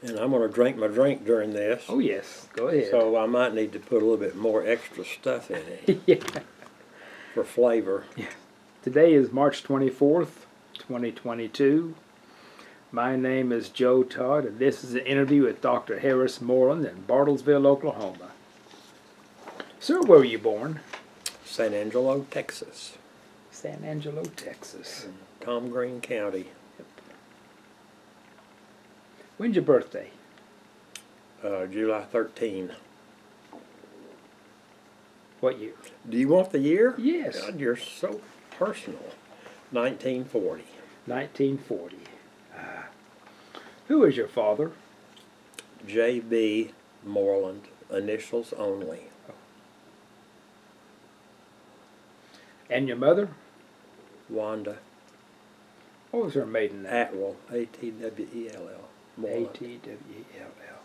And I'm going to drink my drink during this. Oh yes, go ahead. So I might need to put a little bit more extra stuff in it Yeah. for flavor. Yeah. Today is March 24th, 2022. My name is Joe Todd, and this is an interview with Dr. Harris Moreland in Bartlesville, Oklahoma. Sir, where were you born? San Angelo, Texas. San Angelo, Texas. Tom Green County. When's your birthday? July 13. What year? Do you want the year? Yes. God, you're so personal. 1940. 1940. Who is your father? J.B. Moreland, initials only. And your mother? Wanda What was her maiden name? Atwell, A-T-W-E-L-L. Moreland. A-T-W-E-L-L.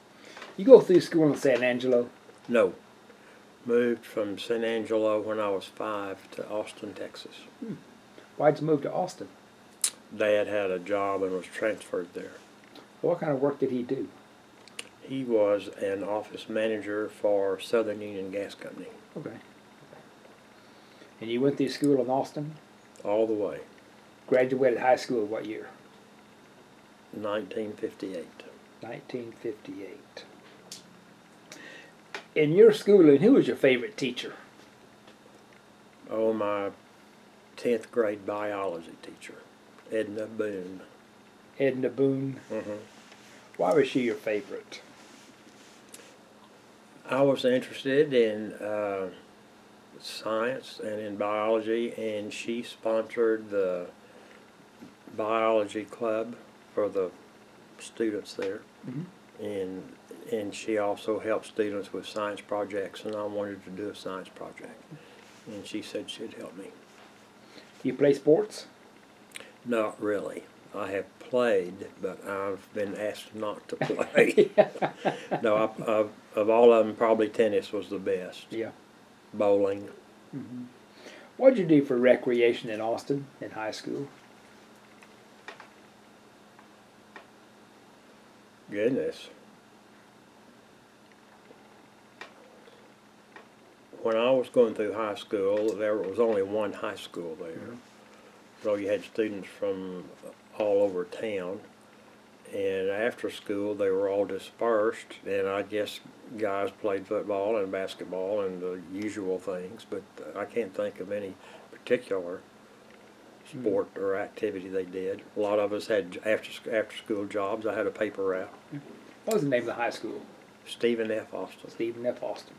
You go through school in San Angelo? No. Moved from San Angelo when I was 5 to Austin, Texas. Why'd you move to Austin? Dad had a job and was transferred there. What kind of work did he do? He was an office manager for Southern Union Gas Company. Okay. And you went through school in Austin? All the way. Graduated high school what year? 1958. 1958. In your schooling, who was your favorite teacher? Oh, my 10th grade biology teacher, Edna Boone. Edna Boone. Mm-hmm. Why was she your favorite? I was interested in science and in biology, and she sponsored the biology club for the students there. Mm-hmm. And she also helped students with science projects, and I wanted to do a science project. And she said she'd help me. You play sports? Not really. I have played, but I've been asked not to play. No, of all of them, probably tennis was the best. Yeah. Bowling. Mm-hmm. What did you do for recreation in Austin in high school? Goodness. When I was going through high school, there was only one high school there. Mm-hmm. So you had students from all over town. And after school, they were all dispersed. And I guess guys played football and basketball and the usual things. But I can't think of any particular sport or activity they did. A lot of us had after school jobs. I had a paper route. What was the name of the high school? Stephen F. Austin. Stephen F. Austin.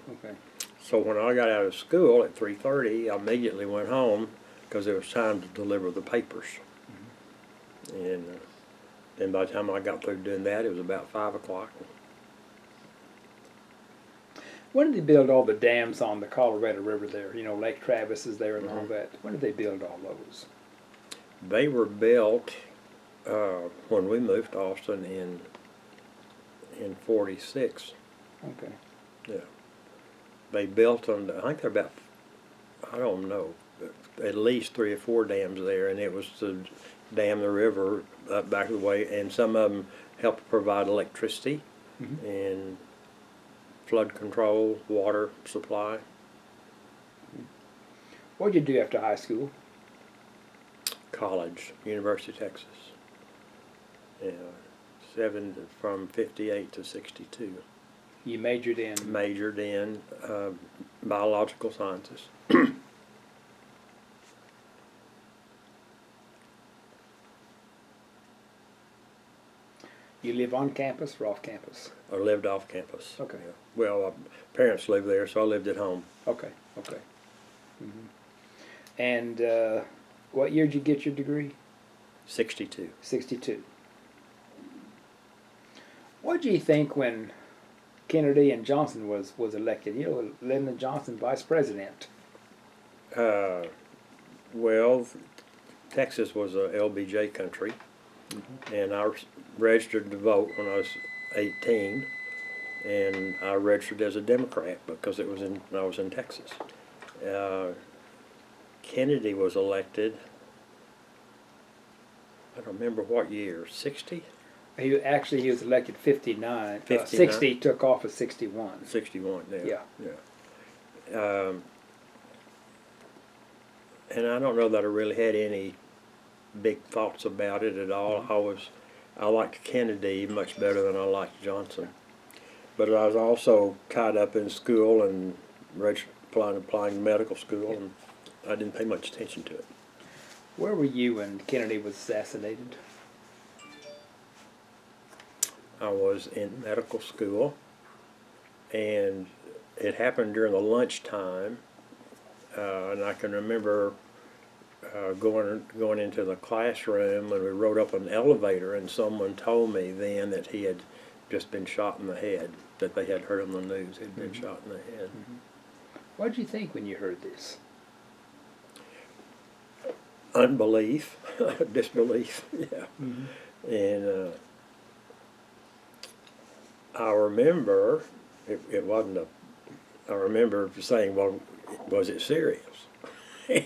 Okay. So when I got out of school at 3:30, I immediately went home because it was time to deliver the papers. Mm-hmm. And then by the time I got through doing that, it was about 5 o'clock. When did they build all the dams on the Colorado River there? You know, Lake Travis is there and all that. When did they build all those? They were built when we moved to Austin in 46. Okay. Yeah. They built them, I think they're about, I don't know, at least 3 or 4 dams there, and it was to dam the river up back of the way, and some of them helped provide electricity and flood control, water supply. What did you do after high school? College, University of Texas. Yeah, from 58 to 62. You majored in? Majored in biological sciences. You live on campus or off campus? I lived off campus. Okay. Yeah. Well, parents lived there, so I lived at home. Okay, okay. Mm-hmm. And what year did you get your degree? 62. 62. What did you think when Kennedy and Johnson was elected? You know, Lyndon Johnson, vice president. Well, Texas was a LBJ country, and I registered to vote when I was 18, and I registered as a Democrat because I was in Texas. Kennedy was elected, I don't remember what year, 60? He was elected 59. 59? 60 took off at 61. 61, Yeah. And I don't know that I really had any big thoughts about it at all. I liked Kennedy much better than I liked Johnson. But I was also caught up in school and applying to medical school, and I didn't pay much attention to it. Where were you when Kennedy was assassinated? I was in medical school, and it happened during the lunchtime, and I can remember going into the classroom when we rode up an elevator, and someone told me then that he had just been shot in the head, that they had heard on the news he'd been shot in the head. What did you think when you heard this? Unbelief, disbelief, yeah. And I remember I remember saying, well, was it serious?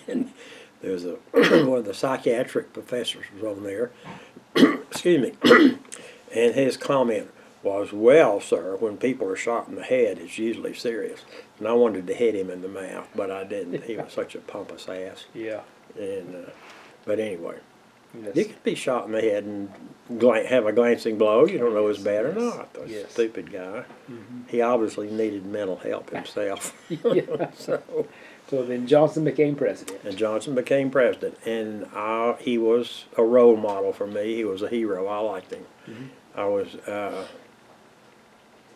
And there was one of the psychiatric professors was on there, excuse me, and his comment was, well, sir, when people are shot in the head, it's usually serious. And I wanted to hit him in the mouth, but I didn't. He was such a pompous ass. Yeah. And but anyway, Yes. you could be shot in the head and have a glancing blow. You don't know it's bad or not. The stupid guy. He obviously needed mental help himself. Yeah. So then Johnson became president. And Johnson became president, and he was a role model for me. He was a hero. I liked him. I was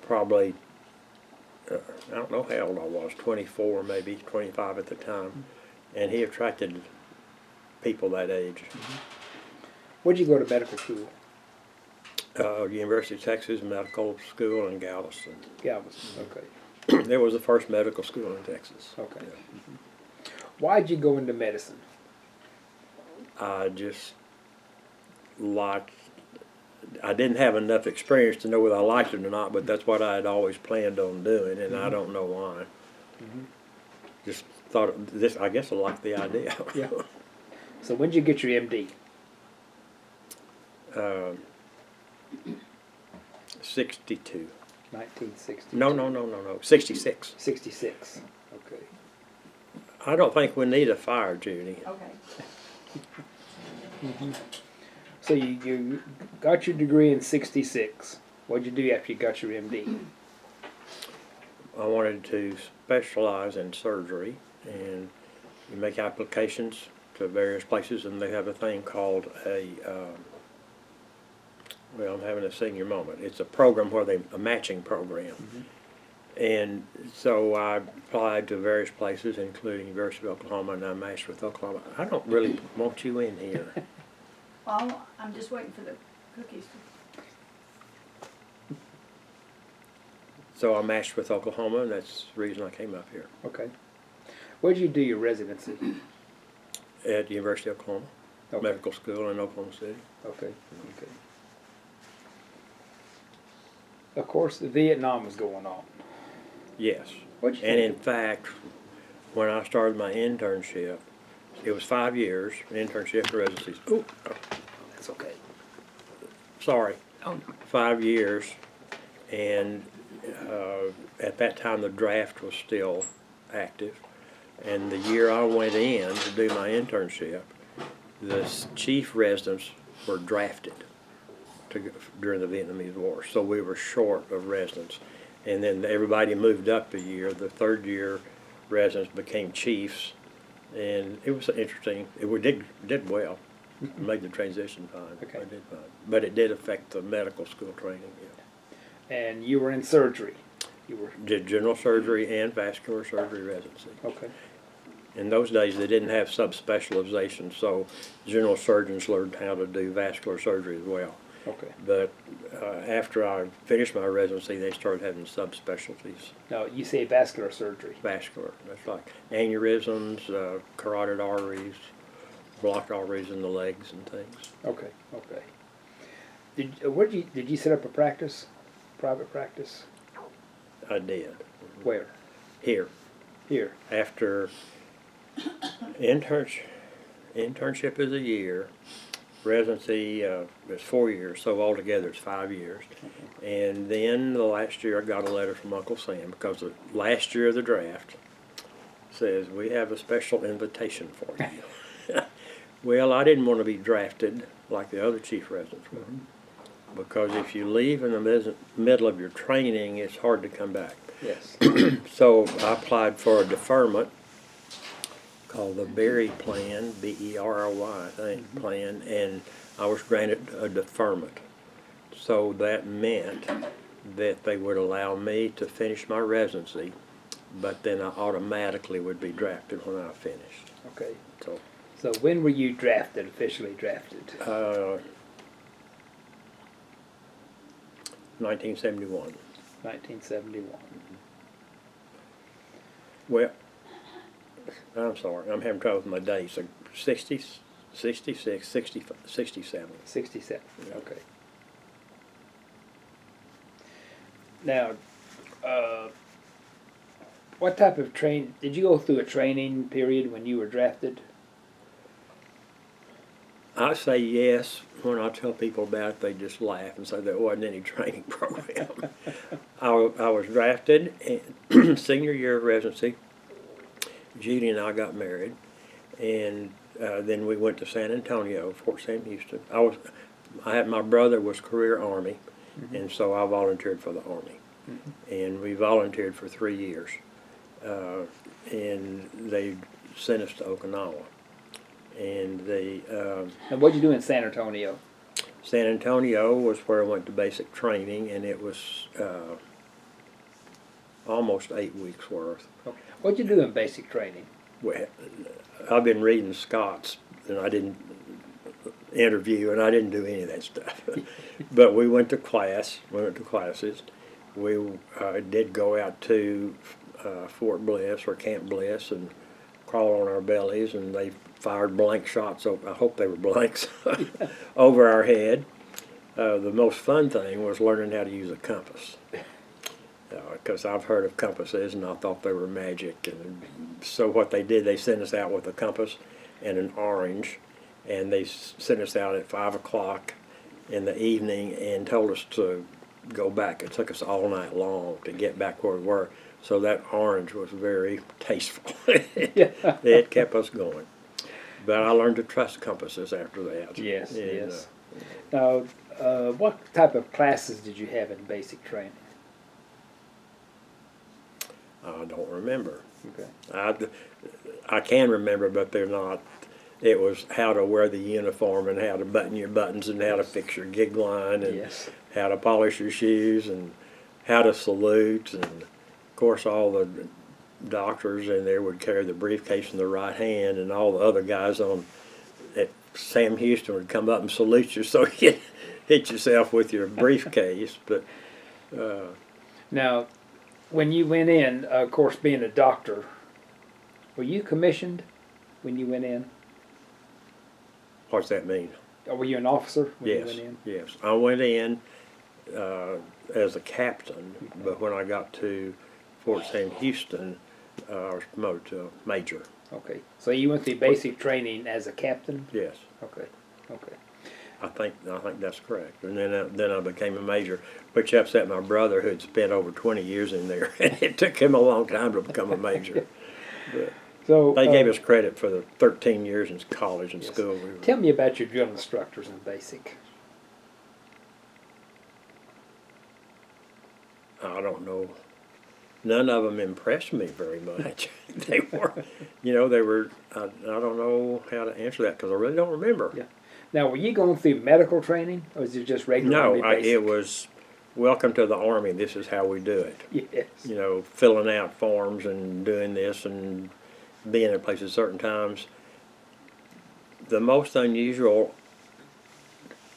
probably, I don't know how old I was, 24 maybe, 25 at the time, and he attracted people that age. Where'd you go to medical school? University of Texas Medical School in Galveston. Galveston, okay. It was the first medical school in Texas. Okay. Yeah. Why'd you go into medicine? I just liked, I didn't have enough experience to know whether I liked it or not, but that's what I had always planned on doing, and I don't know why. Just thought, I guess I liked the idea. Yeah. So when did you get your MD? 62. 1960. No. 66. 66. Okay. I don't think we need a fire, Judy. Okay. So you got your degree in 66. What'd you do after you got your MD? I wanted to specialize in surgery, and you make applications to various places, and they have a thing called well, I'm having a senior moment. It's a program where a matching program. And so I applied to various places, including University of Oklahoma, and I matched with Oklahoma. I don't really want you in here. Well, I'm just waiting for the cookies. So I matched with Oklahoma, and that's the reason I came up here. Okay. Where'd you do your residency? At the University of Oklahoma, Okay. medical school in Oklahoma City. Okay. Okay. Of course, Vietnam was going on. Yes. What'd you And think? in fact, when I started my internship, it was 5 years, internship and residencies. Oh, That's okay. sorry. Oh, no. 5 years, and at that time the draft was still active. And the year I went in to do my internship, the chief residents were drafted during the Vietnamese War, so we were short of residents. And then everybody moved up a year. The third year residents became chiefs, and it was interesting. We did well. Made the transition fine. Okay. I did fine. But it did affect the medical school training. Yeah. And you were in surgery. You were Did general surgery and vascular surgery residency. okay. In those days, they didn't have subspecialization, so general surgeons learned how to do vascular surgery as well. Okay. But after I finished my residency, they started having subspecialties. Now you say vascular surgery. Vascular, that's like aneurysms, carotid arteries, blocked arteries in the legs and things. Okay. Okay. Did you set up a practice, private practice? I did. Where? Here. Here. After internship is a year, Residency is 4 years, so altogether it's 5 years. And then the last year I got a letter from Uncle Sam because the last year of the draft says, we have a special invitation for you. Well, I didn't want to be drafted like the other chief residents were, because if you leave in the middle of your training, it's hard to come back. Yes. So I applied for a deferment called the Berry Plan, B-E-R-R-Y, I think, plan, and I was granted a deferment. So that meant that they would allow me to finish my residency, but then I automatically would be drafted when I finished. Okay. So, So when were you drafted, officially drafted? 1971. 1971. Well, I'm sorry, I'm having trouble with my dates. So 60, 66, 65, 67. 67. Okay. Now, what type of did you go through a training period when you were drafted? I say yes. When I tell people about it, they just laugh and say there wasn't any training program. I was drafted in senior year of residency. Judy and I got married, and then we went to San Antonio, Fort Sam Houston. My brother was career Army, and so I volunteered for the Army, and we volunteered for 3 years, and they sent us to Okinawa, and And what did you do in San Antonio? San Antonio was where I went to basic training, and it was almost 8 weeks worth. Okay. What did you do in basic training? Well, I've been reading Scott's, and I didn't interview, and I didn't do any of that stuff. But we went to class. We went to classes. We did go out to Fort Bliss or Camp Bliss and crawl on our bellies, and they fired blank shots. I hope they were blanks over our head. The most fun thing was learning how to use a compass, because I've heard of compasses and I thought they were magic. And so what they did, they sent us out with a compass and an orange, and they sent us out at 5 o'clock in the evening and told us to go back. It took us all night long to get back where we were. So that orange was very tasteful. It kept us going. But I learned to trust compasses after that. Yes, And, yes. Now, what type of classes did you have in basic training? I don't remember. Okay. I can remember, but they're not. It was how to wear the uniform and how to button your buttons and how to fix your gig line and Yes. how to polish your shoes and how to salute. And of course, all the doctors in there would carry the briefcase in the right hand, and all the other guys at Sam Houston would come up and salute you, so you hit yourself with your briefcase. But Now, when you went in, of course, being a doctor, were you commissioned when you went in? what's that mean? Or were you an officer when you Yes, went in? yes. I went in as a captain, but when I got to Fort Sam Houston, I was promoted to a major. Okay. So you went through basic training as a captain? Yes, Okay. Okay. I think that's correct. And then I became a major, which upset my brother, who had spent over 20 years in there. It took him a long time to become a major. But So they gave us credit for the 13 years in college and yes. school. Tell me about your drill instructors in basic. I don't know. None of them impressed me very much. They were, I don't know how to answer that because I really don't remember. Yeah. Now, were you going through medical training, or was it just regular Army basic? It was, welcome to the Army, this is how we do it. Yes. Filling out forms and doing this and being at places certain times. The most unusual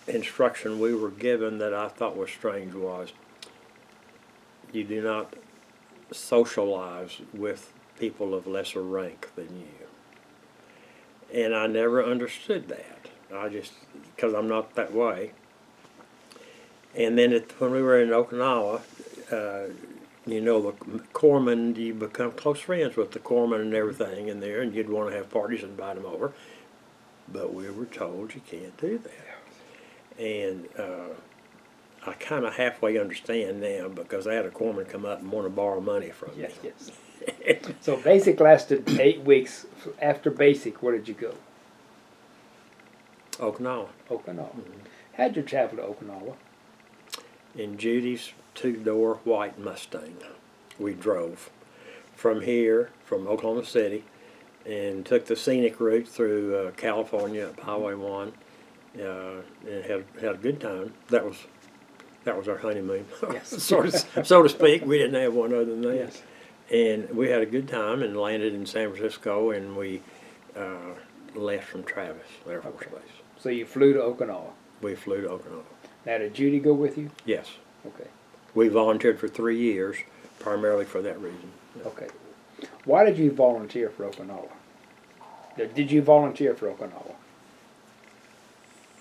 instruction we were given that I thought was strange was, you do not socialize with people of lesser rank than you. And I never understood that. Because I'm not that way. And then when we were in Okinawa, the corpsmen, you become close friends with the corpsmen and everything in there, and you'd want to have parties and invite them over. but we were told you can't do that. And I kind of halfway understand now because I had a corpsman come up and want to borrow money from me. Yes. So basic lasted 8 weeks. After basic, where did you go? Okinawa. Okinawa. How'd you travel to Okinawa? In Judy's two-door white Mustang. We drove from here, from Oklahoma City, and took the scenic route through California up Highway 1, and had a good time. That was our honeymoon, Yes. so to speak. We didn't have one other than that. Yes. And we had a good time and landed in San Francisco, and we left from Travis Air Force Okay. Base. So you flew to Okinawa. We flew to Okinawa. Now, did Judy go with you? Yes. Okay. We volunteered for 3 years, primarily for that reason. Okay. Why did you volunteer for Okinawa? Did you volunteer for Okinawa?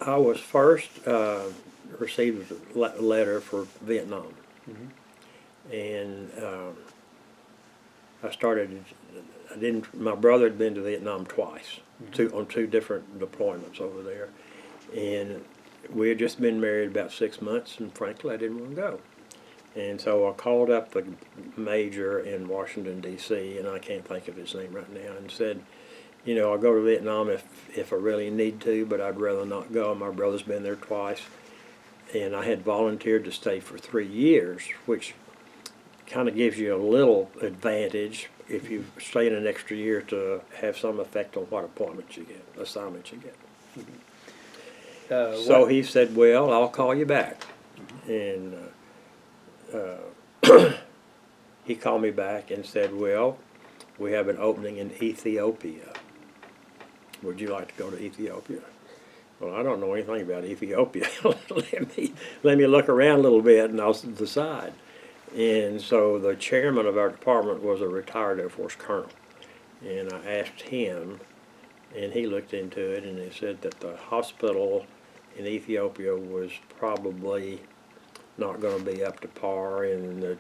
I was first received a letter for Vietnam, and I started. I didn't. My brother had been to Vietnam twice, on two different deployments over there, and we had just been married about 6 months, and frankly, I didn't want to go. And so I called up the major in Washington, D.C., and I can't think of his name right now, and said, you know, I'll go to Vietnam if I really need to, but I'd rather not go. My brother's been there twice, and I had volunteered to stay for 3 years, which kind of gives you a little advantage if you stay in an extra year to have some effect on what appointments you get, assignments you get. So he said, well, I'll call you back. And he called me back and said, well, we have an opening in Ethiopia. Would you like to go to Ethiopia? Well, I don't know anything about Ethiopia. let me look around a little bit and I'll decide. And so the chairman of our department was a retired Air Force colonel. And I asked him, and he looked into it, and he said that the hospital in Ethiopia was probably not going to be up to par, and the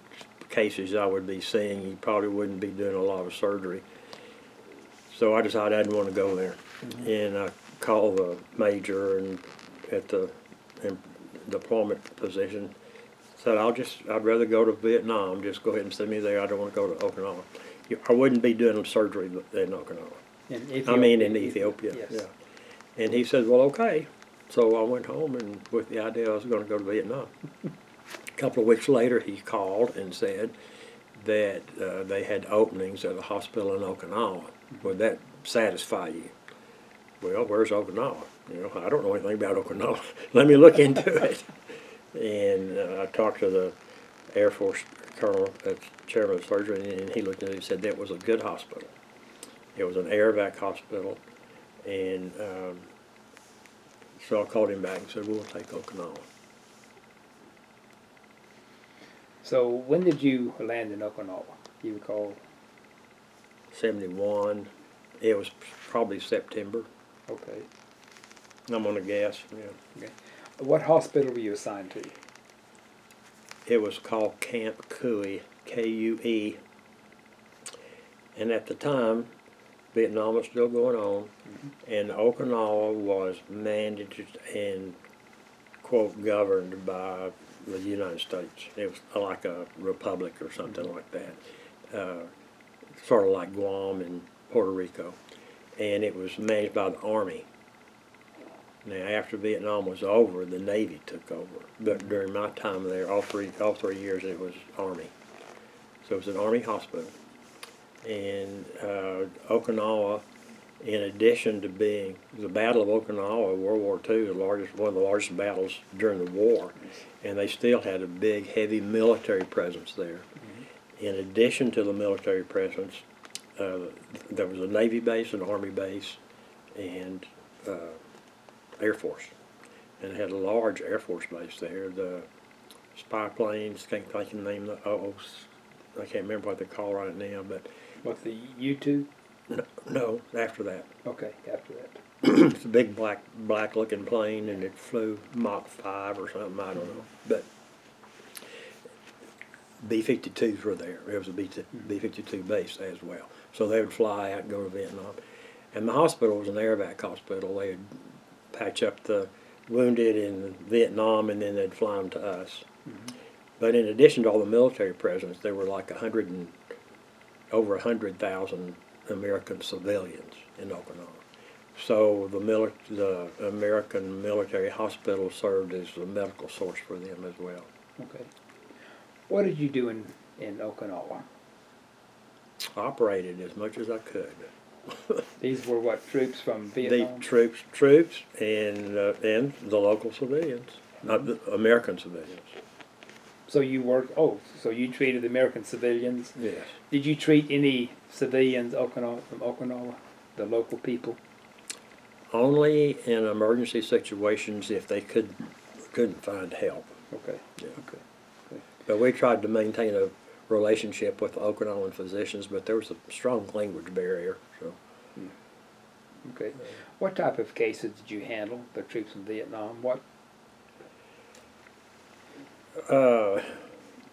cases I would be seeing, he probably wouldn't be doing a lot of surgery. So I decided I didn't want to go there. And I called the major and at the deployment position, said, I'd rather go to Vietnam. Just go ahead and send me there. I don't want to go to Okinawa. I wouldn't be doing surgery in Okinawa. In Ethiopia. Yes. Yeah. And he said, well, okay. So I went home and with the idea I was going to go to Vietnam. A couple of weeks later, he called and said that they had openings at a hospital in Okinawa. Would that satisfy you? Well, where's Okinawa? You know, I don't know anything about Okinawa. Let me look into it. And I talked to the Air Force colonel, that's chairman of surgery, and he looked at it and said that was a good hospital. It was an air vac hospital, and so I called him back and said, we'll take Okinawa. So when did you land in Okinawa? Do you recall? 71. It was probably September. Okay. I'm gonna guess. Yeah. Okay. What hospital were you assigned to? It was called Camp Cue, K-U-E. And at the time, Vietnam was still going on, and Okinawa was managed and, quote, governed by the United States. It was like a republic or something like that, sort of like Guam and Puerto Rico. And it was managed by the Army. Now, after Vietnam was over, the Navy took over. But during my time there, all three years, it was Army. So it was an Army hospital. And Okinawa, in addition to being the Battle of Okinawa, World War II, one of the largest battles during the war, and they still had a big, heavy military presence there. In addition to the military presence, there was a Navy base, an Army base, and Air Force. And it had a large Air Force base there. The spy planes, can't think of the name of I can't remember what they're called right now, but What, the U-2? no, after that. Okay, after that. It's a big black looking plane, and it flew Mach 5 or something, I don't know. But B-52s were there. There was a B-52 base as well. So they would fly out and go to Vietnam. And the hospital was an airvac hospital. They'd patch up the wounded in Vietnam, and then they'd fly them to us. But in addition to all the military presence, there were like over 100,000 American civilians in Okinawa. So the American military hospital served as a medical source for them as well. Okay. What did you do in Okinawa? Operated as much as I could. These were what, troops from The Vietnam? troops and the local civilians, not the American civilians. So you worked, so you treated American civilians. Yes. Did you treat any civilians from Okinawa, the local people? Only in emergency situations if they couldn't find help. Okay. Yeah. Okay. But we tried to maintain a relationship with the Okinawan physicians, but there was a strong language barrier. So Okay. What type of cases did you handle, the troops in Vietnam? What?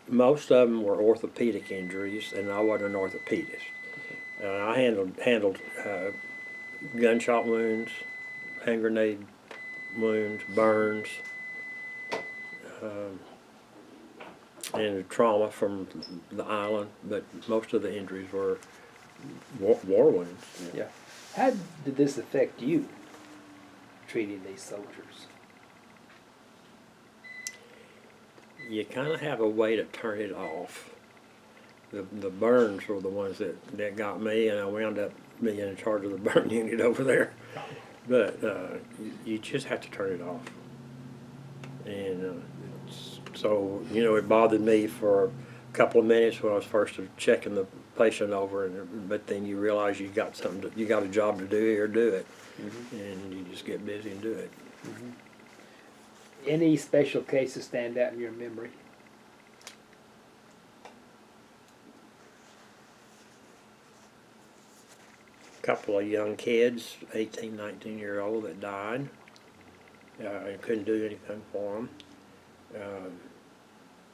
most of them were orthopedic injuries, and I wasn't an orthopedist. I handled gunshot wounds, hand grenade wounds, burns, and trauma from the island, but most of the injuries were war wounds. Yeah. How did this affect you, treating these soldiers? You kind of have a way to turn it off. The burns were the ones that got me, and I wound up being in charge of the burn unit over there. But you just have to turn it off. And so, it bothered me for a couple of minutes when I was first checking the patient over, but then you realize you got a job to do here, do it. And you just get busy and do it. Any special cases stand out in your memory? A couple of young kids, 18, 19-year-old, that died. And couldn't do anything for them.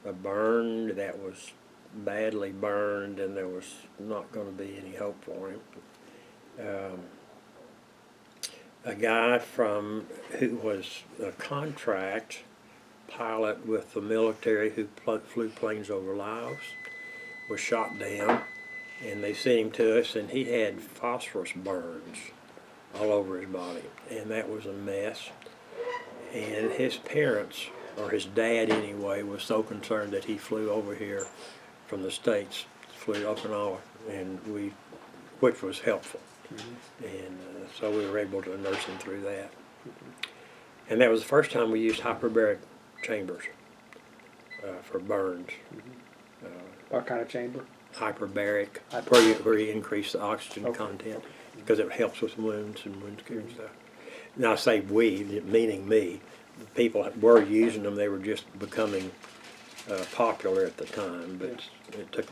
A burn that was badly burned, and there was not going to be any hope for him. A guy who was a contract pilot with the military who flew planes over Laos was shot down, and they sent him to us, and he had phosphorus burns all over his body, and that was a mess. And his parents, or his dad anyway, was so concerned that he flew over here from the States, flew to Okinawa, which was helpful. And so we were able to nurse him through that. And that was the first time we used hyperbaric chambers for burns. What kind of chamber? Hyperbaric, where you increase the oxygen content, because it helps with wounds and wound care and stuff. Now I say we, meaning me. People were using them; they were just becoming popular at the time. But it took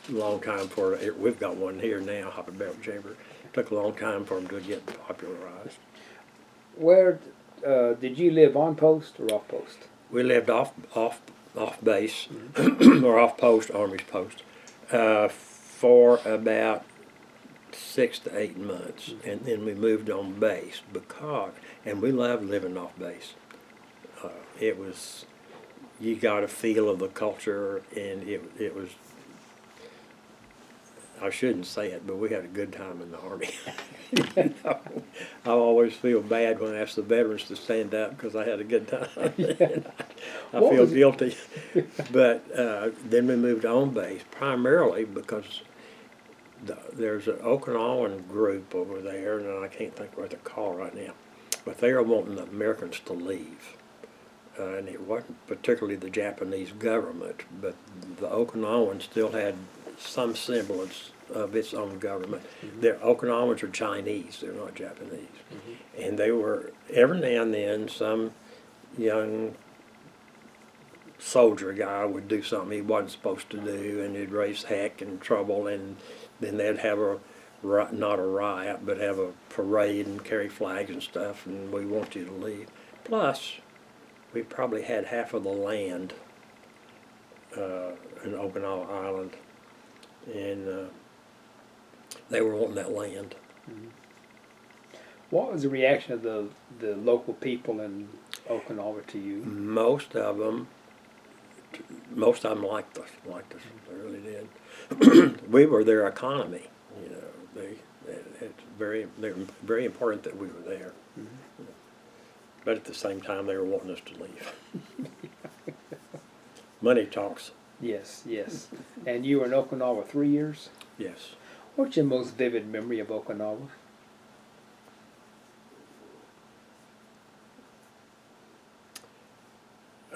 a long time for it. We've got one here now, hyperbaric chamber. It took a long time for them to get popularized. Where did you live, on post or off post? We lived off base or off post, Army's post, for about 6 to 8 months, and then we moved on base and we loved living off base. You got a feel of the culture, and it was. I shouldn't say it, but we had a good time in the Army. I always feel bad when I ask the veterans to stand up because I had a good time. I feel guilty. But then we moved on base, primarily because there's an Okinawan group over there, and I can't think what they're called right now, but they are wanting the Americans to leave. And it wasn't particularly the Japanese government, but the Okinawan still had some semblance of its own government. The Okinawans are Chinese, they're not Japanese. And they were, every now and then, some young soldier guy would do something he wasn't supposed to do, and he'd raise heck and trouble, and then they'd have not a riot, but have a parade and carry flags and stuff, and we want you to leave. Plus, we probably had half of the land in Okinawa Island, and they were wanting that land. What was the reaction of the local people in Okinawa to you? Most of them liked us. They really did. We were their economy. You know, they're very important that we were there. Mm-hmm. But at the same time, they were wanting us to leave. Money talks. Yes, yes. And you were in Okinawa 3 years? Yes. What's your most vivid memory of Okinawa?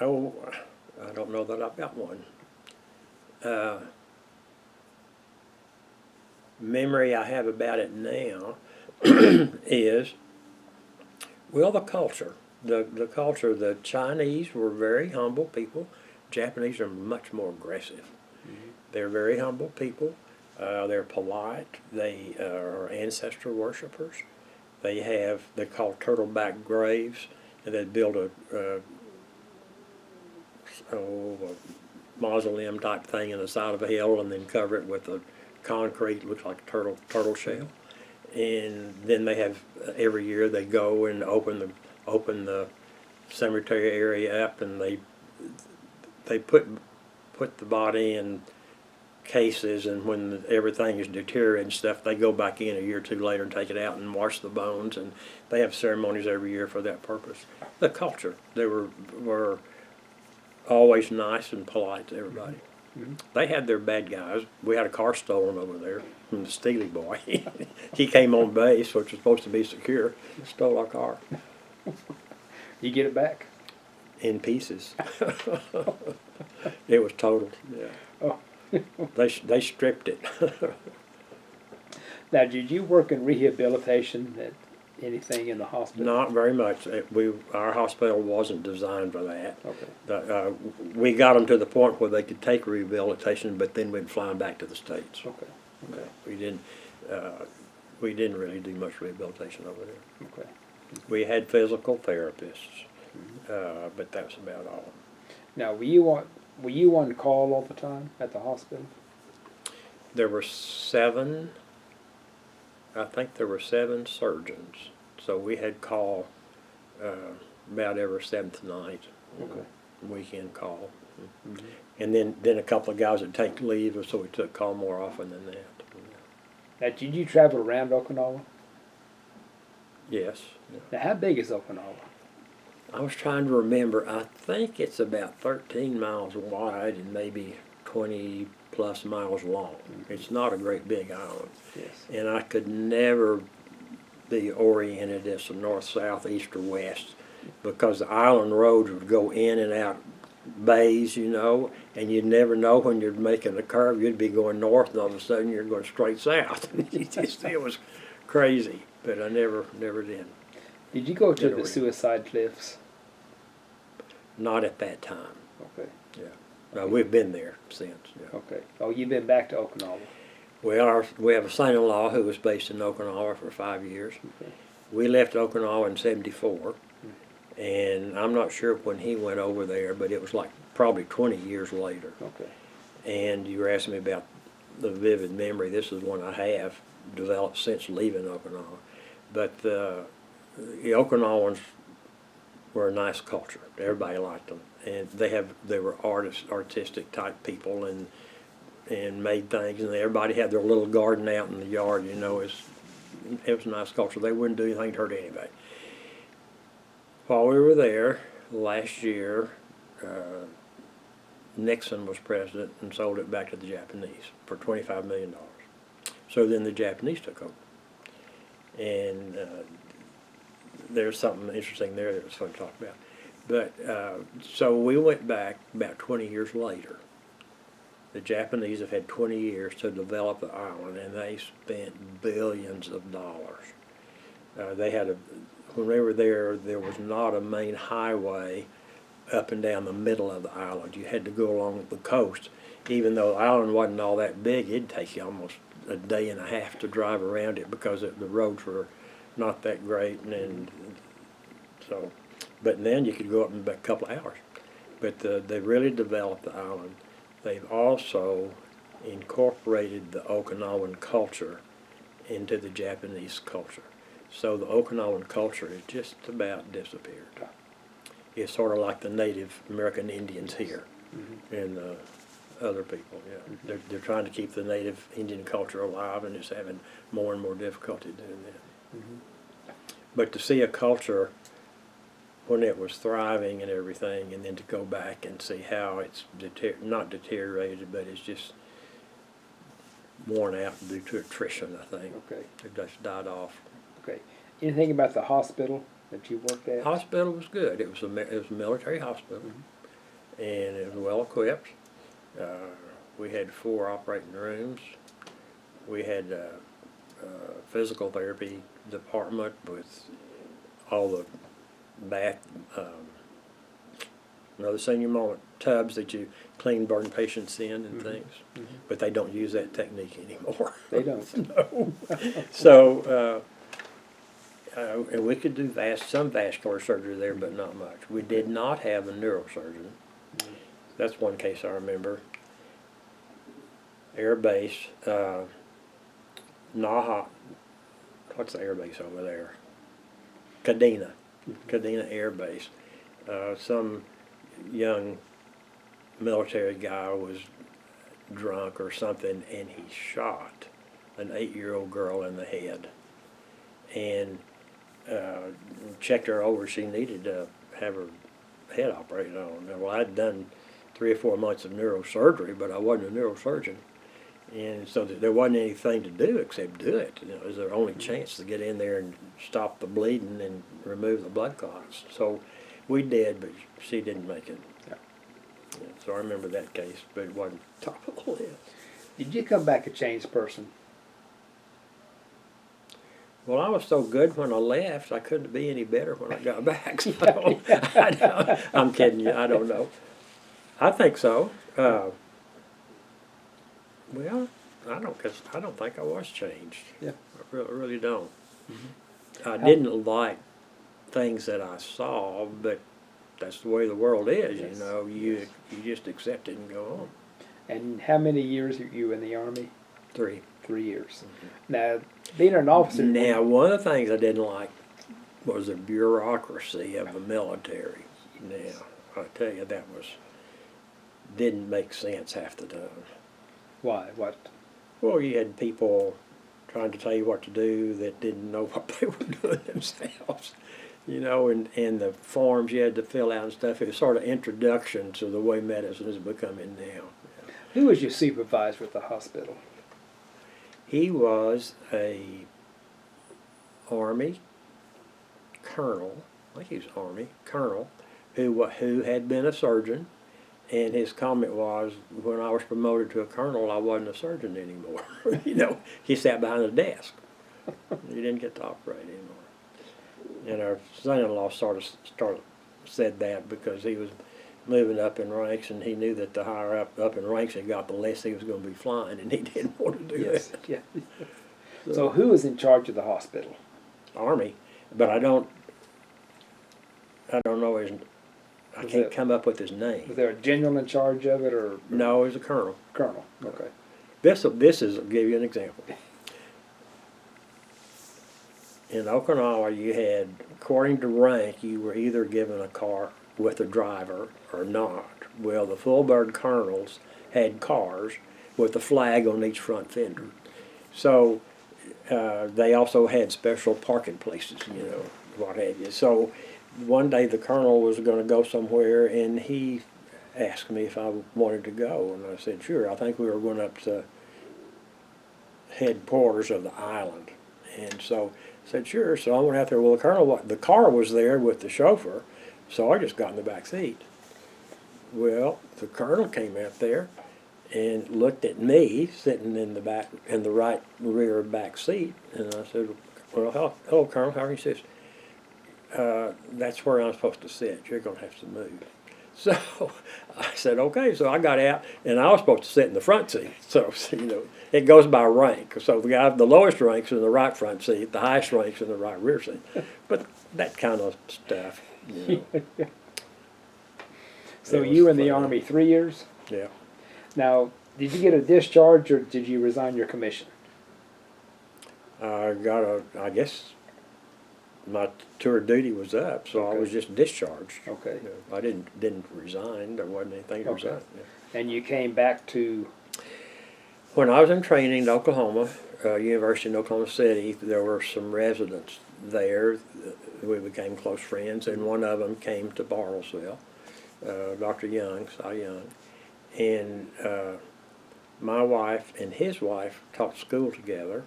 Oh, I don't know that I've got one. Memory I have about it now is, well, the culture. The culture, the Chinese were very humble people. Japanese are much more aggressive. Mm-hmm. They're very humble people. They're polite. They are ancestor worshipers. They're called turtleback graves, and they build a mausoleum type thing in the side of a hill and then cover it with a concrete, looks like a turtle shell. And then they have, every year they go and open the cemetery area up, and they put the body in cases, and when everything is deteriorated and stuff, they go back in a year or two later and take it out and wash the bones, and they have ceremonies every year for that purpose. The culture, they were always nice and polite to everybody. Mm-hmm. They had their bad guys. We had a car stolen over there from the Steely boy. He came on base, which was supposed to be secure, stole our car. You get it back? In pieces. It was totaled. Yeah. Oh. They stripped it. Now, did you work in rehabilitation at anything in the hospital? Not very much. Our hospital wasn't designed for that. Okay. We got them to the point where they could take rehabilitation, but then we'd fly them back to the States. Okay. Okay. We didn't really do much rehabilitation over there. Okay. We had physical therapists, but that's about all. Now, were you on call all the time at the hospital? There were 7. I think there were 7 surgeons, so we had call about every 7th night. Okay. Weekend call. Mm-hmm. And then a couple of guys would take leave, so we took call more often than that. Now, did you travel around Okinawa? Yes. Yeah. Now, how big is Okinawa? I was trying to remember. I think it's about 13 miles wide and maybe 20 plus miles long. Mm-hmm. It's not a great big island. Yes. And I could never be oriented as to north, south, east, or west, because the island roads would go in and out bays, you know, and you'd never know when you're making a curve. You'd be going north, and all of a sudden you're going straight south. It was crazy, but I never did. Did you go to Never the did. Suicide Cliffs? Not at that time. Okay. Yeah. No, we've been there since. Yeah. Okay. Oh, you've been back to Okinawa. We have a son-in-law who was based in Okinawa for 5 years. Okay. We left Okinawa in '74, and I'm not sure when he went over there, but it was like probably 20 years later. Okay. And you were asking me about the vivid memory. This is one I have developed since leaving Okinawa. But the Okinawans were a nice culture. Everybody liked them, and they were artistic type people, and made things, and everybody had their little garden out in the yard. You know, it was a nice culture. They wouldn't do anything to hurt anybody. While we were there last year, Nixon was president and sold it back to the Japanese for $25 million. So then the Japanese took over, and there's something interesting there that was fun to talk about. But so we went back about 20 years later. The Japanese have had 20 years to develop the island, and they spent billions of dollars. When we were there was not a main highway up and down the middle of the island. You had to go along the coast. Even though the island wasn't all that big, it'd take you almost a day and a half to drive around it because the roads were not that great, and so. But then you could go up in about a couple of hours. But they really developed the island. They've also incorporated the Okinawan culture into the Japanese culture. So the Okinawan culture has just about disappeared. It's sort of like the Native American Indians here and other people. Yeah, they're trying to keep the Native Indian culture alive, and it's having more and more difficulty doing that. But to see a culture when it was thriving and everything, and then to go back and see how it's not deteriorated, but it's just worn out due to attrition, I think. Okay. It just died off. Okay. Anything about the hospital that you worked at? Hospital was good. It was a military hospital, and it was well equipped. We had 4 operating rooms. We had a physical therapy department with all the bath, the senior moment tubs that you clean burn patients in and things, but they don't use that technique anymore. They don't. No. So, and we could do some vascular surgery there, but not much. We did not have a neurosurgeon. That's one case I remember. Air base, Naha, what's the air base over there? Kadena Air Base. Some young military guy was drunk or something, and he shot an 8-year-old girl in the head. And checked her over. She needed to have her head operated on. Well, I'd done 3 or 4 months of neurosurgery, but I wasn't a neurosurgeon. And so there wasn't anything to do except do it. It was their only chance to get in there and stop the bleeding and remove the blood clots. So we did, but she didn't make it. Yeah. Yeah, so I remember that case, but it wasn't top of the list. Did you come back a changed person? Well, I was so good when I left, I couldn't be any better when I got back. So I'm kidding you. I don't know. I think so. Well, I don't think I was changed. Yeah. I really don't. I didn't like things that I saw, but that's the way the world is. Yes. You know, you just accept it and go on. And how many years were you in the Army? 3. 3 years. Now, being an officer. Now, one of the things I didn't like was the bureaucracy of the military. Now, I tell you, didn't make sense half the time. Why? What? Well, you had people trying to tell you what to do that didn't know what they were doing themselves. You know, and the forms you had to fill out and stuff. It was sort of introduction to the way medicine is becoming now. Who was your supervisor at the hospital? He was a Army colonel, I think he was Army colonel, who had been a surgeon, and his comment was, when I was promoted to a colonel, I wasn't a surgeon anymore. You know, he sat behind the desk. He didn't get to operate anymore. And our son-in-law sort of said that because he was moving up in ranks, and he knew that the higher up in ranks he got, the less he was going to be flying, and he didn't want to do that. Yeah. So who was in charge of the hospital? Army, but I don't know his. I can't come up with his Was name. there a general in charge of it, or No, he was a colonel. colonel? Okay. This is. I'll give you an example. In Okinawa, you had, according to rank, you were either given a car with a driver or not. Well, the full bird colonels had cars with a flag on each front fender. So they also had special parking places, you know, what have you. So one day the colonel was going to go somewhere, and he asked me if I wanted to go, and I said, sure. I think we were going up to headquarters of the island, and so I said, sure. So I went out there. Well, the car was there with the chauffeur, so I just got in the back seat. Well, the colonel came out there and looked at me sitting in the right rear back seat, and I said, well, hello, Colonel, how are you? He says, that's where I'm supposed to sit. You're going to have to move. So I said, okay. So I got out, and I was supposed to sit in the front seat. So, you know, it goes by rank. So the lowest rank's in the right front seat, the highest rank's in the right rear seat. But that kind of stuff, you know. So you were in the Army 3 years? Yeah. Now, did you get a discharge, or did you resign your commission? I guess my tour of duty was up, so I Okay. was just discharged. Okay. You know, I didn't resign. There wasn't anything to Okay. resign. Yeah. And you came back to, When I was in training in Oklahoma, University in Oklahoma City, there were some residents there. We became close friends, and one of them came to Bartlesville, Dr. Young, Cy Young, and my wife and his wife taught school together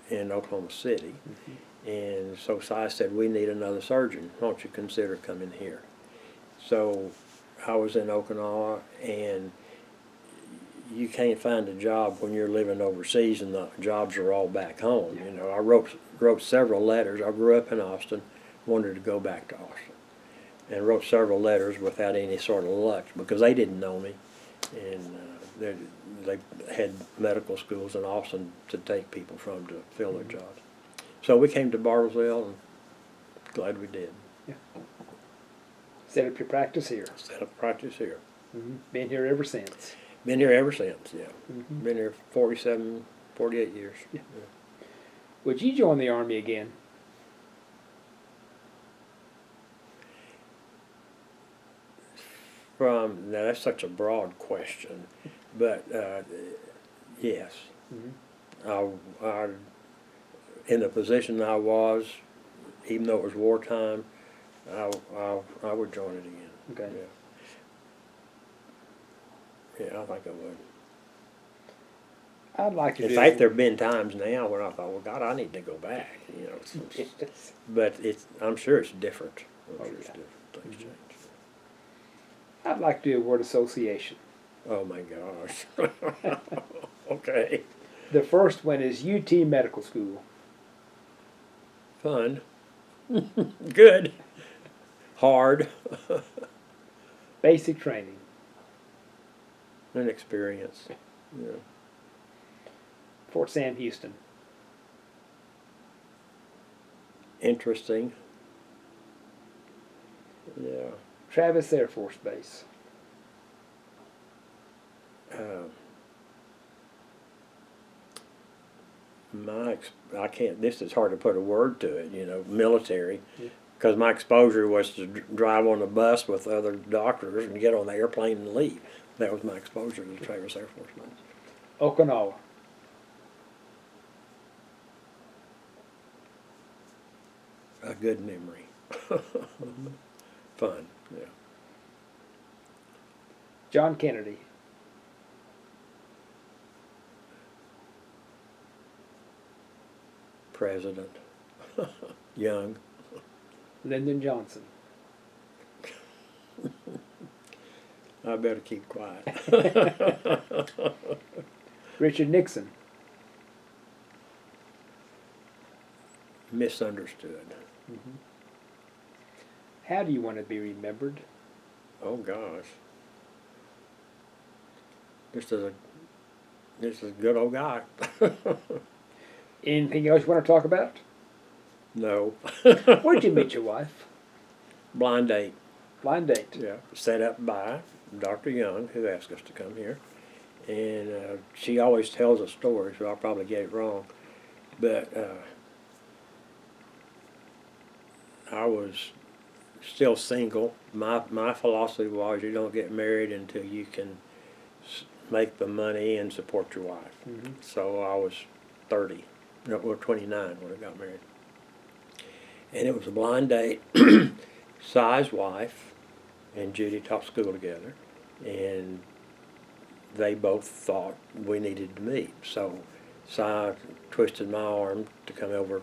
in Oklahoma City, and so Cy said, "We need another surgeon. Won't you consider coming here?" So I was in Okinawa, and you can't find a job when you're living overseas and the jobs are all back home. You know, I wrote several letters. I grew up in Austin, wanted to go back to Austin, and wrote several letters without any sort of luck because they didn't know me, and they had medical schools in Austin to take people from to fill their jobs. So we came to Bartlesville, and glad we did. set up your practice here. Set up practice here. Been here ever since. Been here ever since, yeah. Mhm. Been here 47, 48 years. Yeah. Would you join the Army again? Now that's such a broad question, but yes. I, in the position I was, even though it was wartime, I would join it again. Okay. Yeah. Yeah, I think I would. I'd like to In do fact, there have been times now when I thought, well, God, I need to go back. You know, but I'm sure it's different. I'm sure it's different. Things change. I'd like to do a word association. Oh my gosh. Okay. The first one is UT Medical School. Fun. Good. Hard. Basic training. An experience. Yeah. Fort Sam Houston. Interesting. Yeah. Travis Air Force Base. I can't. This is hard to put a word to it. You know, military, Yeah. because my exposure was to drive on a bus with other doctors and get on the airplane and leave. That was my exposure to the Travis Air Force Base. Okinawa. A good memory. Fun. Yeah. John Kennedy. President. Young. Lyndon Johnson. I better keep quiet. Richard Nixon. Misunderstood. How do you want to be remembered? Oh gosh. This is a good old guy. Anything else you want to talk about? No. Where'd you meet your wife? Blind date. Blind date. Yeah. Set up by Dr. Young, who asked us to come here. And she always tells a story, so I'll probably get it wrong. But I was still single. My philosophy was you don't get married until you can make the money and support your wife. So I was 30, no, well 29 when I got married. And it was a blind date. Cy's wife and Judy taught school together, and they both thought we needed to meet. So Cy twisted my arm to come over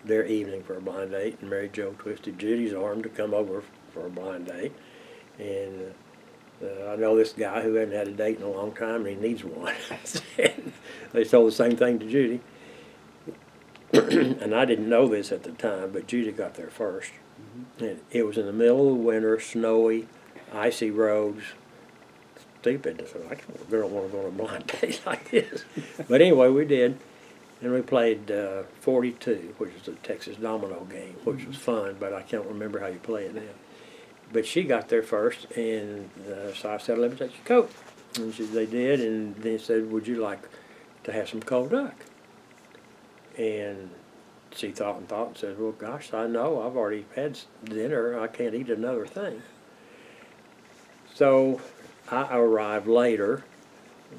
their evening for a blind date, and Mary Jo twisted Judy's arm to come over for a blind date. And I know this guy who hadn't had a date in a long time, and he needs one. They told the same thing to Judy. And I didn't know this at the time, but Judy got there first. And it was in the middle of the winter, snowy, icy roads. Stupid. I said, I don't want to go on a blind date like this. But anyway, we did. And we played 42, which is a Texas domino game, which was fun, but I can't remember how you play it now. But she got there first, and so I said, let me take your coat. And they did, and then said, would you like to have some cold duck? And she thought and said, well, gosh, I know, I've already had dinner, I can't eat another thing. So I arrived later,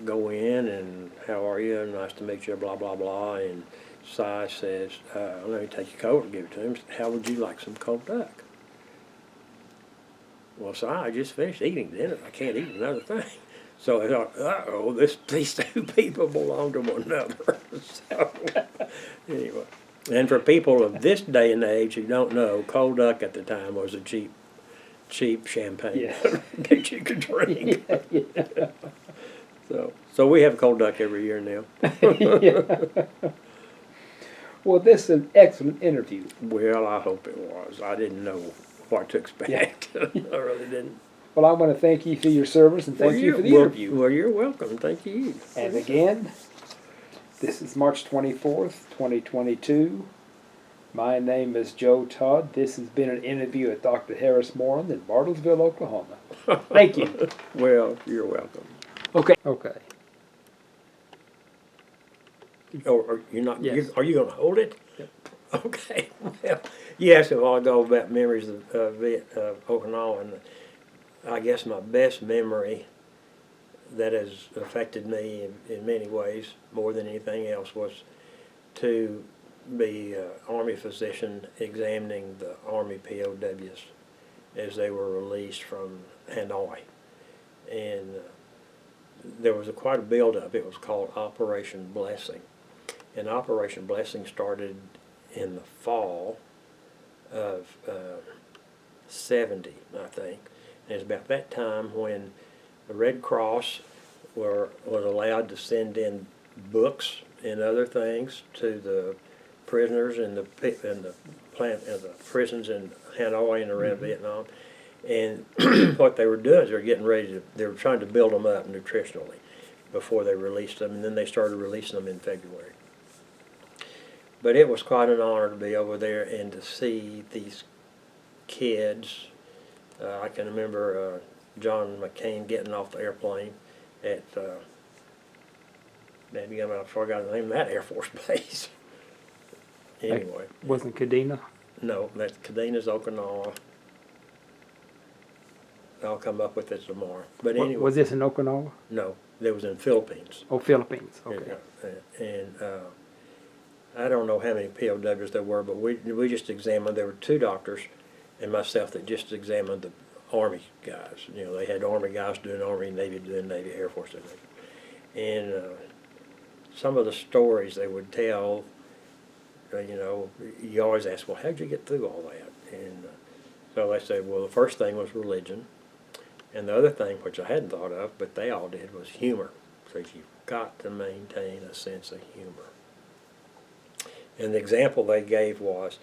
go in and how are you, nice to meet you, blah, blah, blah, and Si says, let me take your coat and give it to him. How would you like some cold duck? Well, Si, I just finished eating dinner, I can't eat another thing. So I thought, uh-oh, these two people belong to one another. So, anyway. And for people of this day and age who don't know, cold duck at the time was a cheap champagne Yeah. that you could drink. Yeah. So we have cold duck every year now. Yeah. Well, this is an excellent interview. Well, I hope it was. I didn't know what to expect. I really didn't. Well, I want to thank you for your service and thank you for the interview. Well, you're welcome. Thank you. And again, this is March 24th, 2022. My name is Joe Todd. This has been an interview with Dr. Harris Moreland in Bartlesville, Oklahoma. Thank you. Well, you're welcome. Okay. Okay. Oh, are you not? Yes. Are you going to hold it? Yep. Okay. Well, you asked a while ago about memories of Okinawa, and I guess my best memory that has affected me in many ways, more than anything else, was to be an Army physician examining the Army POWs as they were released from Hanoi. And there was quite a build-up. It was called Operation Blessing. And Operation Blessing started in the fall of 70, I think. And it's about that time when the Red Cross was allowed to send in books and other things to the prisoners in the prisons in Hanoi and around Vietnam. And what they were doing is they were trying to build them up nutritionally before they released them, and then they started releasing them in February. But it was quite an honor to be over there and to see these kids. I can remember John McCain getting off the airplane at, I forgot the name of that Air Force base. Anyway. Wasn't Kadena? No, that's Cadena's Okinawa. I'll come up with it tomorrow. But anyway. Was this in Okinawa? No, it was in Philippines. Oh, Philippines. Okay. And I don't know how many POWs there were, but we just examined. There were two doctors and myself that just examined the Army guys. You know, they had Army guys doing Army, Navy doing Navy, Air Force doing Navy. And some of the stories they would tell, you always ask, well, how'd you get through all that? And so they said, well, the first thing was religion. And the other thing, which I hadn't thought of, but they all did, was humor. So you've got to maintain a sense of humor. And the example they gave was,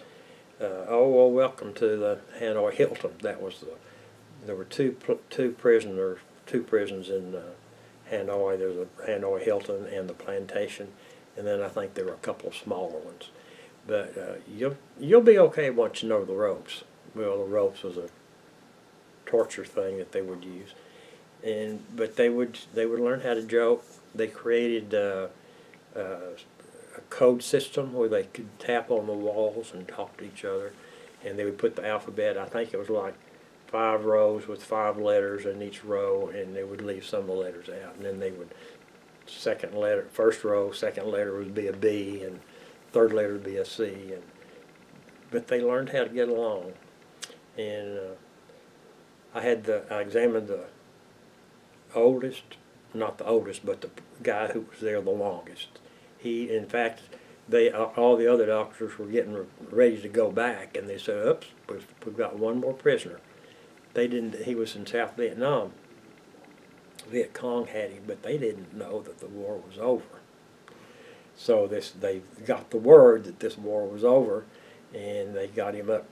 welcome to the Hanoi Hilton. That was there were two prisons in Hanoi. There was a Hanoi Hilton and the Plantation, and then I think there were a couple of smaller ones. But you'll be okay once you know the ropes. Well, the ropes was a torture thing that they would use, but they would learn how to joke. They created a code system where they could tap on the walls and talk to each other, and they would put the alphabet. I think it was like 5 rows with 5 letters in each row, and they would leave some of the letters out, and then they would first row, second letter would be a B, and third letter would be a C, but they learned how to get along. And I examined the oldest, not the oldest, but the guy who was there the longest. In fact, all the other doctors were getting ready to go back, and they said, oops, we've got one more prisoner. He was in South Vietnam. Viet Cong had him, but they didn't know that the war was over. So they got the word that this war was over, and they got him up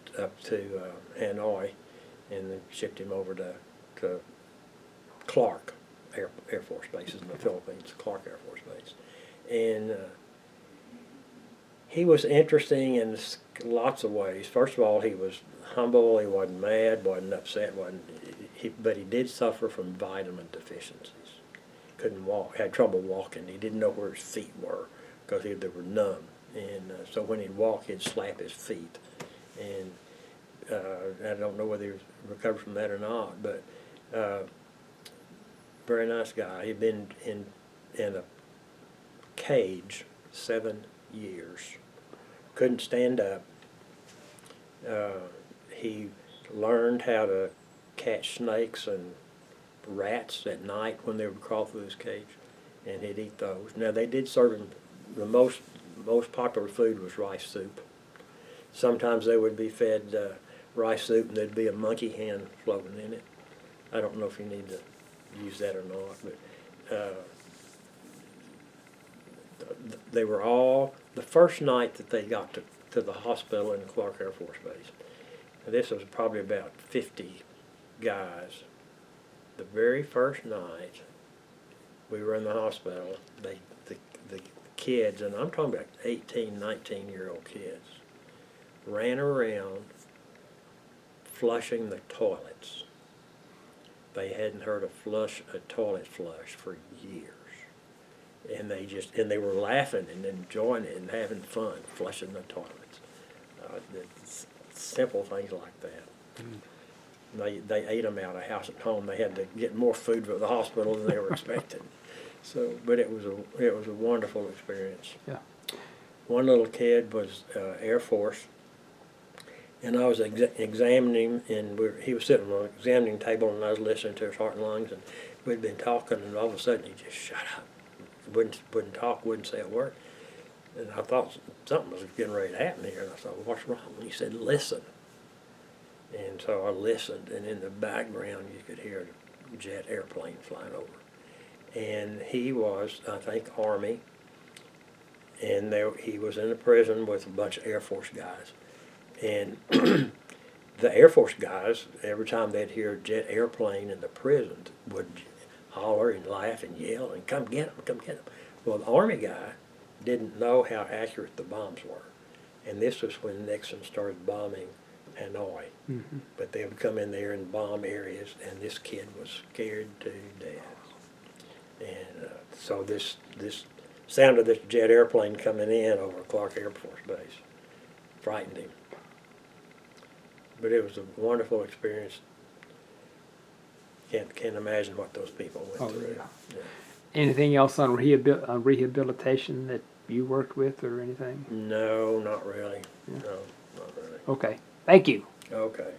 to Hanoi, and then shipped him over to Clark Air Force Base in the Philippines, Clark Air Force Base. And he was interesting in lots of ways. First of all, he was humble, he wasn't mad, wasn't upset, but he did suffer from vitamin deficiencies. Couldn't walk, had trouble walking. He didn't know where his feet were because they were numb, and so when he'd walk, he'd slap his feet, and I don't know whether he recovered from that or not, but very nice guy. He'd been in a cage 7 years. Couldn't stand up. He learned how to catch snakes and rats at night when they would crawl through his cage, and he'd eat those. Now they did serve him, the most popular food was rice soup. Sometimes they would be fed rice soup and there'd be a monkey hand floating in it. I don't know if you need to use that or not, but they were all, the first night that they got to the hospital in Clark Air Force Base, and this was probably about 50 guys. The very first night we were in the hospital, the kids, and I'm talking about 18, 19-year-old kids, ran around flushing the toilets. They hadn't heard a toilet flush for years. And they were laughing and enjoying it and having fun flushing the toilets. Simple things like that. They ate them out of house at home. They had to get more food for the hospital than they were expecting. So, but it was a wonderful experience. Yeah. One little kid was Air Force, and I was examining him, and he was sitting on an examining table, and I was listening to his heart and lungs, and we'd been talking, and all of a sudden he just shut up. Wouldn't talk, wouldn't say a word. And I thought something was getting ready to happen here, and I thought, what's wrong? And he said, listen. And so I listened, and in the background you could hear a jet airplane flying over. And he was, I think, Army, and he was in a prison with a bunch of Air Force guys. And the Air Force guys, every time they'd hear a jet airplane in the prison, would holler and laugh and yell and come get them, come get them. Well, the Army guy didn't know how accurate the bombs were. And this was when Nixon started bombing Hanoi. Mm-hmm. But they would come in there and bomb areas, and this kid was scared to death. And so this sound of this jet airplane coming in over Clark Air Force Base frightened him. But it was a wonderful experience. Can't imagine what those people went through. Yeah. Anything else on rehabilitation that you worked with or anything? No, not really. Yeah. No, not really. Okay. Thank you. Okay.